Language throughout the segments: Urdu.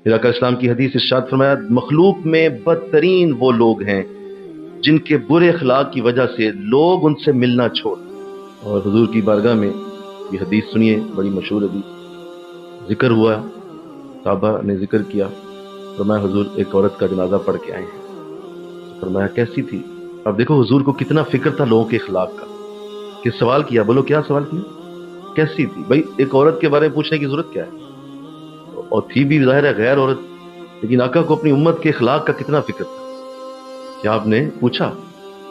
کا اسلام کی حدیث ارشاد فرمایا مخلوق میں بدترین وہ لوگ ہیں جن کے برے اخلاق کی وجہ سے لوگ ان سے ملنا چھوڑ. اور حضور کی بارگاہ میں یہ حدیث سنیے، بڑی مشہور حدیث. ذکر ہوا، صحابہ نے ذکر کیا، فرمایا حضور ایک عورت کا جنازہ پڑھ کے آئے ہیں. فرمایا کیسی تھی؟ اب دیکھو حضور کو کتنا فکر تھا لوگوں کے اخلاق کا، کہ سوال کیا. بولو کیا سوال کیا؟ کیسی تھی؟ بھائی ایک عورت کے بارے میں پوچھنے کی ضرورت کیا ہے؟ اور تھی بھی ظاہر ہے غیر عورت، لیکن آقا کو اپنی امت کے اخلاق کا کتنا فکر تھا کہ آپ نے پوچھا.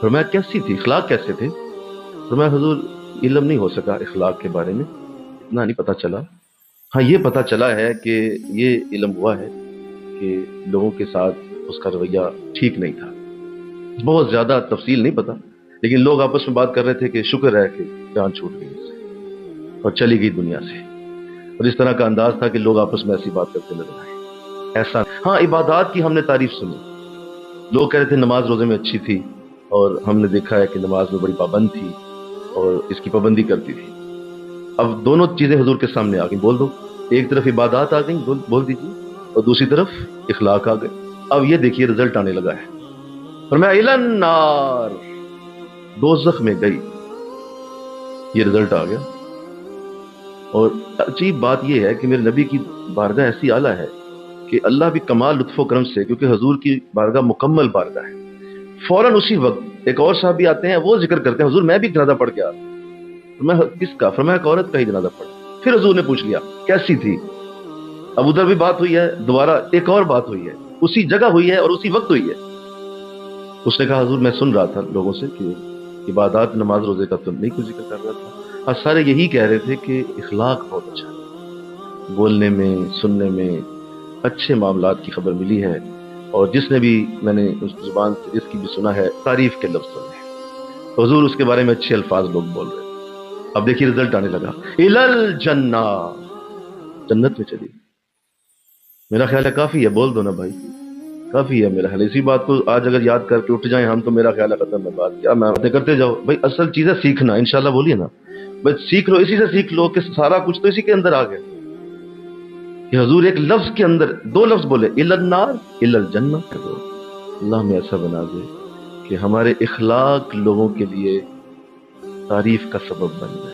فرمایا کیسی تھی، اخلاق کیسے تھے؟ فرمایا حضور علم نہیں ہو سکا اخلاق کے بارے میں، اتنا نہیں پتا چلا. ہاں یہ پتا چلا ہے کہ یہ علم ہوا ہے کہ لوگوں کے ساتھ اس کا رویہ ٹھیک نہیں تھا. بہت زیادہ تفصیل نہیں پتا، لیکن لوگ آپس میں بات کر رہے تھے کہ شکر ہے کہ جان چھوٹ گئی اس سے اور چلی گئی دنیا سے. اور اس طرح کا انداز تھا کہ لوگ آپس میں ایسی بات کرتے نظر آئے. ایسا ہاں عبادات کی ہم نے تعریف سنی، لوگ کہہ رہے تھے نماز روزے میں اچھی تھی، اور ہم نے دیکھا ہے کہ نماز میں بڑی پابند تھی اور اس کی پابندی کرتی تھی. اب دونوں چیزیں حضور کے سامنے آ گئی، بول دو. ایک طرف عبادات آ گئی، بول دیجیے، اور دوسری طرف اخلاق آ گئے. اب یہ دیکھیے رزلٹ آنے لگا ہے. فرمایا الی النار، دوزخ میں گئی. یہ رزلٹ آ گیا. اور عجیب بات یہ ہے کہ میرے نبی کی بارگاہ ایسی اعلیٰ ہے کہ اللہ بھی کمال لطف و کرم سے، کیونکہ حضور کی بارگاہ مکمل بارگاہ ہے، فوراً اسی وقت ایک اور صحابی آتے ہیں، وہ ذکر کرتے ہیں حضور میں بھی جنازہ پڑھ کے آ رہا ہوں. میں کس کا؟ فرمایا ایک عورت کا ہی جنازہ پڑھ. پھر حضور نے پوچھ لیا کیسی تھی؟ اب ادھر بھی بات ہوئی ہے، دوبارہ ایک اور بات ہوئی ہے، اسی جگہ ہوئی ہے اور اسی وقت ہوئی ہے. اس نے کہا حضور میں سن رہا تھا لوگوں سے کہ عبادات نماز روزے کا تو نہیں کچھ ذکر کر رہا تھا، اور سارے یہی کہہ رہے تھے کہ اخلاق بہت اچھا ہے، بولنے میں سننے میں اچھے معاملات کی خبر ملی ہے. اور جس نے بھی میں نے اس زبان سے جس کی بھی سنا ہے تعریف کے لفظ سنے، حضور اس کے بارے میں اچھے الفاظ لوگ بول رہے ہیں. اب دیکھیے رزلٹ آنے لگا، الی الجنہ، جنت میں چلی. میرا خیال ہے کافی ہے، بول دو نا بھائی، کافی ہے میرا خیال. اسی بات کو آج اگر یاد کر کے اٹھ جائیں ہم تو میرا خیال ہے ختم ہے بات. کیا میں باتیں کرتے جاؤ بھائی، اصل چیز ہے سیکھنا. انشاءاللہ بولیے نا بس، سیکھ لو، اسی سے سیکھ لو کہ سارا کچھ تو اسی کے اندر آ گیا. کہ حضور ایک لفظ کے اندر دو لفظ بولے، الی النار الی الجنہ. اللہ ہمیں ایسا بنا دے کہ ہمارے اخلاق لوگوں کے لیے تعریف کا سبب بن جائے.